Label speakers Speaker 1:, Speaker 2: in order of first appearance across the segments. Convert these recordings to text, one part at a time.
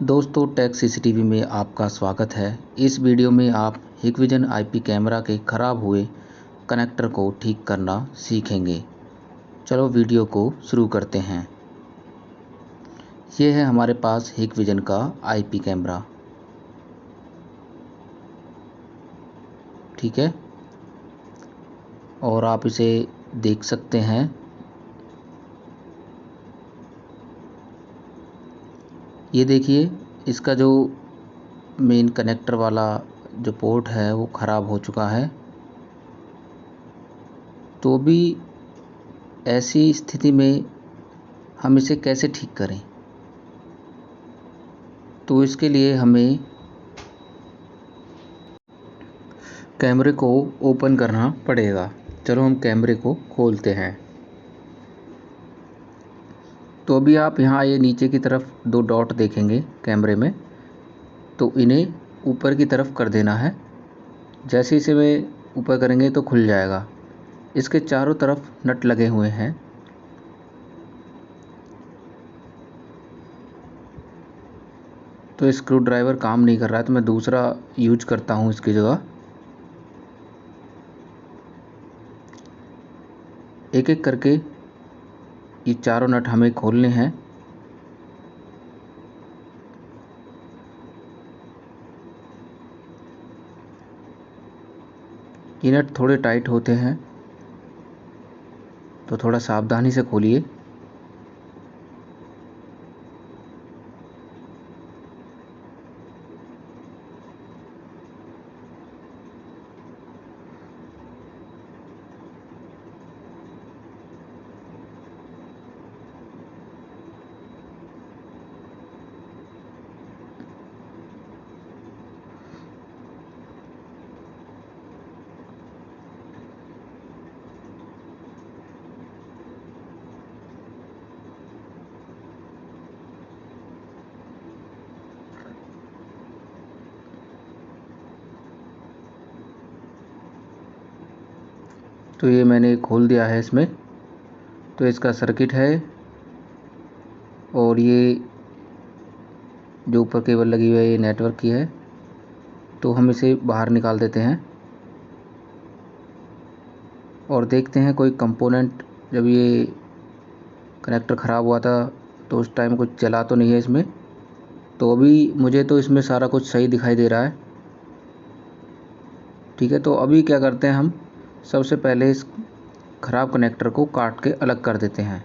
Speaker 1: दोस्तों take CCTV में आपका स्वागत है। इस वीडियो में आप हिकविजन आईपी कैमरा के ख़राब हुए कनेक्टर को ठीक करना सीखेंगे। चलो वीडियो को शुरू करते हैं। ये है हमारे पास हिकविजन का आईपी कैमरा, ठीक है, और आप इसे देख सकते हैं। ये देखिए, इसका जो मेन कनेक्टर वाला जो पोर्ट है वो ख़राब हो चुका है। तो भी ऐसी स्थिति में हम इसे कैसे ठीक करें, तो इसके लिए हमें कैमरे को ओपन करना पड़ेगा। चलो हम कैमरे को खोलते हैं। तो अभी आप यहाँ ये नीचे की तरफ दो डॉट देखेंगे कैमरे में, तो इन्हें ऊपर की तरफ कर देना है। जैसे इसे वे ऊपर करेंगे तो खुल जाएगा। इसके चारों तरफ नट लगे हुए हैं। तो स्क्रू ड्राइवर काम नहीं कर रहा है, तो मैं दूसरा यूज करता हूँ इसकी जगह। एक एक करके ये चारों नट हमें खोलने हैं। ये नट थोड़े टाइट होते हैं, तो थोड़ा सावधानी से खोलिए। तो ये मैंने खोल दिया है इसमें। तो इसका सर्किट है, और ये जो ऊपर केबल लगी हुई है ये नेटवर्क की है। तो हम इसे बाहर निकाल देते हैं और देखते हैं कोई कंपोनेंट, जब ये कनेक्टर ख़राब हुआ था तो उस टाइम कुछ जला तो नहीं है इसमें। तो अभी मुझे तो इसमें सारा कुछ सही दिखाई दे रहा है, ठीक है। तो अभी क्या करते हैं, हम सबसे पहले इस ख़राब कनेक्टर को काट के अलग कर देते हैं।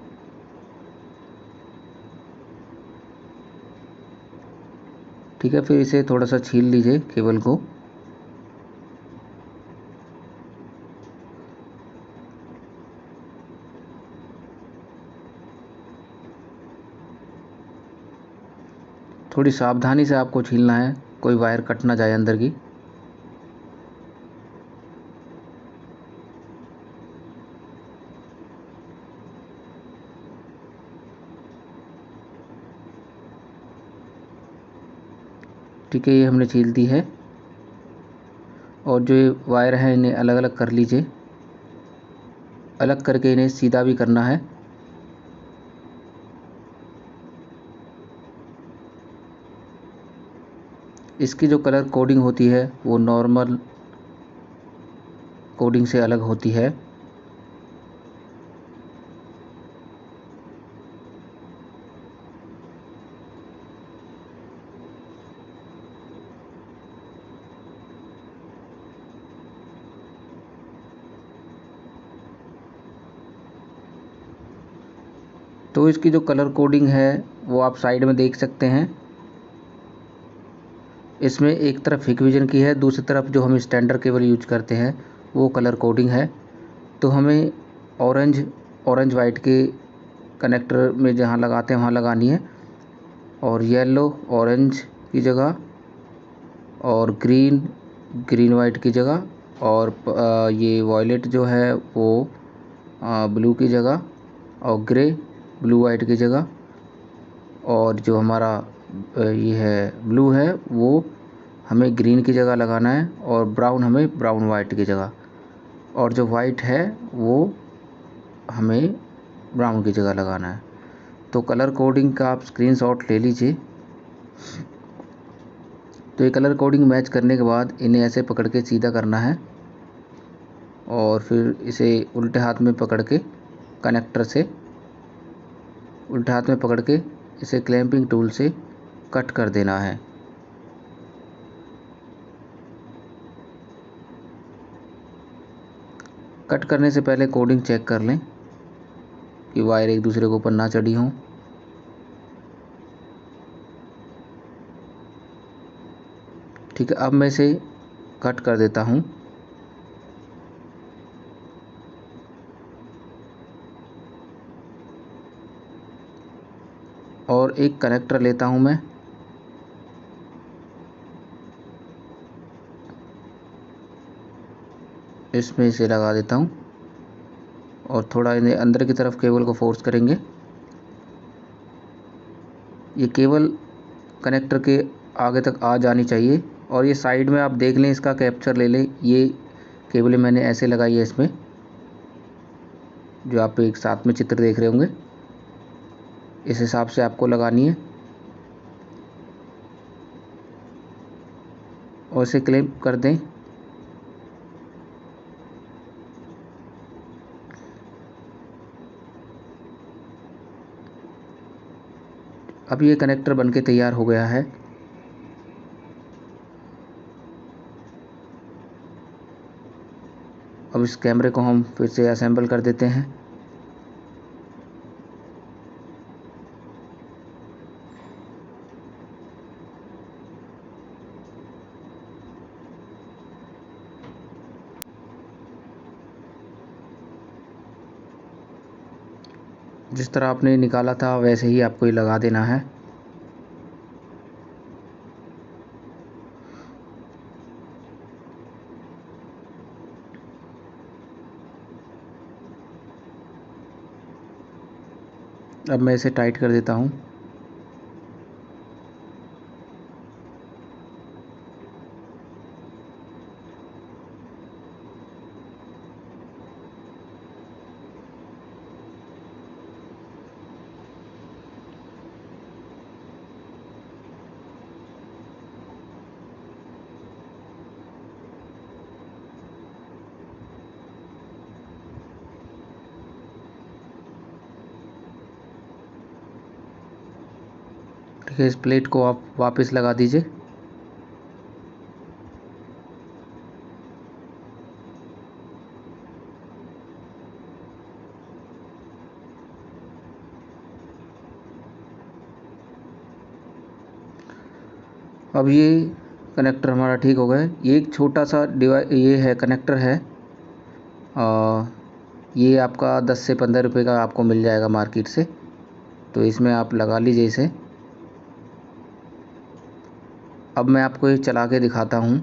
Speaker 1: ठीक है, फिर इसे थोड़ा सा छील लीजिए केबल को। थोड़ी सावधानी से आपको छीलना है, कोई वायर कट ना जाए अंदर की। ठीक है, ये हमने छील दी है। और जो ये वायर है इन्हें अलग अलग कर लीजिए। अलग करके इन्हें सीधा भी करना है। इसकी जो कलर कोडिंग होती है वो नॉर्मल कोडिंग से अलग होती है। तो इसकी जो कलर कोडिंग है वो आप साइड में देख सकते हैं। इसमें एक तरफ हिकविजन की है, दूसरी तरफ जो हम स्टैंडर्ड केबल यूज करते हैं वो कलर कोडिंग है। तो हमें ऑरेंज वाइट के कनेक्टर में जहाँ लगाते हैं वहाँ लगानी है, और येलो ऑरेंज की जगह, और ग्रीन वाइट की जगह, और ये वॉयलेट जो है वो ब्लू की जगह, और ग्रे ब्लू वाइट की जगह, और जो हमारा ये है ब्लू है वो हमें ग्रीन की जगह लगाना है, और ब्राउन हमें ब्राउन वाइट की जगह, और जो वाइट है वो हमें ब्राउन की जगह लगाना है। तो कलर कोडिंग का आप स्क्रीनशॉट ले लीजिए। तो ये कलर कोडिंग मैच करने के बाद इन्हें ऐसे पकड़ के सीधा करना है और फिर इसे उल्टे हाथ में पकड़ के कनेक्टर से उल्टे हाथ में पकड़ के इसे क्लैंपिंग टूल से कट कर देना है। कट करने से पहले कोडिंग चेक कर लें कि वायर एक दूसरे के ऊपर ना चढ़ी हों। ठीक है, अब मैं इसे कट कर देता हूँ। और एक कनेक्टर लेता हूँ मैं, इसमें इसे लगा देता हूँ और थोड़ा इन्हें अंदर की तरफ केबल को फोर्स करेंगे। ये केबल कनेक्टर के आगे तक आ जानी चाहिए और ये साइड में आप देख लें, इसका कैप्चर ले लें। ये केबलें मैंने ऐसे लगाई है इसमें, जो आप एक साथ में चित्र देख रहे होंगे, इस हिसाब से आपको लगानी है और इसे क्लैंप कर दें। अब ये कनेक्टर बनके तैयार हो गया है। अब इस कैमरे को हम फिर से असेंबल कर देते हैं। जिस तरह आपने निकाला था वैसे ही आपको ये लगा देना है। अब मैं इसे टाइट कर देता हूँ। ठीक है, इस प्लेट को आप वापस लगा दीजिए। अब ये कनेक्टर हमारा ठीक हो गया। ये एक छोटा सा ये है कनेक्टर है, ये आपका 10 से 15 रुपये का आपको मिल जाएगा मार्केट से। तो इसमें आप लगा लीजिए इसे। अब मैं आपको ये चला के दिखाता हूँ।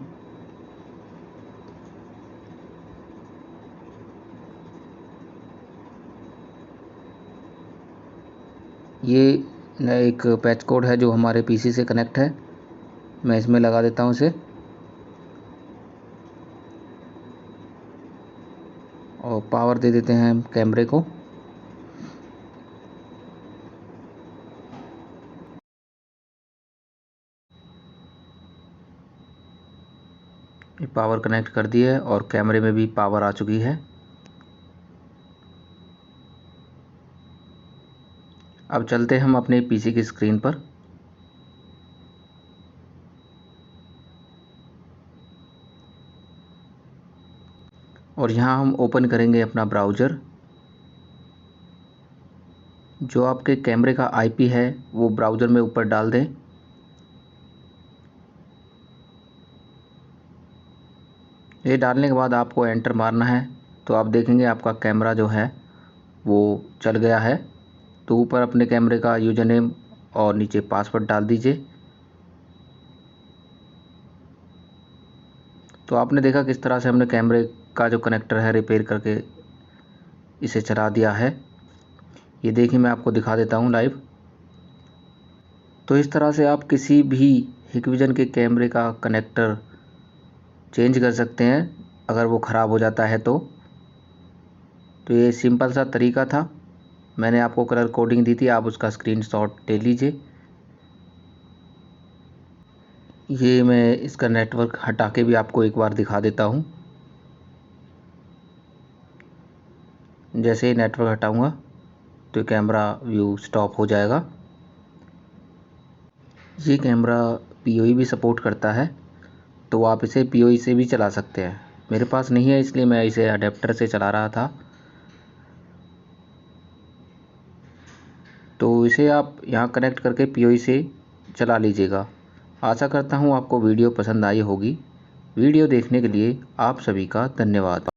Speaker 1: ये एक पैच कोड है जो हमारे पीसी से कनेक्ट है। मैं इसमें लगा देता हूँ इसे और पावर दे देते हैं कैमरे को। ये पावर कनेक्ट कर दी है और कैमरे में भी पावर आ चुकी है। अब चलते हैं हम अपने पीसी की स्क्रीन पर। और यहाँ हम ओपन करेंगे अपना ब्राउज़र। जो आपके कैमरे का आईपी है वो ब्राउज़र में ऊपर डाल दें। ये डालने के बाद आपको एंटर मारना है, तो आप देखेंगे आपका कैमरा जो है वो चल गया है। तो ऊपर अपने कैमरे का यूज़र नेम और नीचे पासवर्ड डाल दीजिए। तो आपने देखा किस तरह से हमने कैमरे का जो कनेक्टर है रिपेयर करके इसे चला दिया है। ये देखिए, मैं आपको दिखा देता हूँ लाइव। तो इस तरह से आप किसी भी हिकविजन के कैमरे का कनेक्टर चेंज कर सकते हैं अगर वो ख़राब हो जाता है तो ये सिंपल सा तरीका था। मैंने आपको कलर कोडिंग दी थी, आप उसका स्क्रीनशॉट ले लीजिए। ये मैं इसका नेटवर्क हटा के भी आपको एक बार दिखा देता हूँ। जैसे ही नेटवर्क हटाऊँगा तो कैमरा व्यू स्टॉप हो जाएगा। ये कैमरा पीओई भी सपोर्ट करता है, तो आप इसे पीओई से भी चला सकते हैं। मेरे पास नहीं है इसलिए मैं इसे अडेप्टर से चला रहा था। तो इसे आप यहाँ कनेक्ट करके पीओई से चला लीजिएगा। आशा करता हूँ आपको वीडियो पसंद आई होगी। वीडियो देखने के लिए आप सभी का धन्यवाद।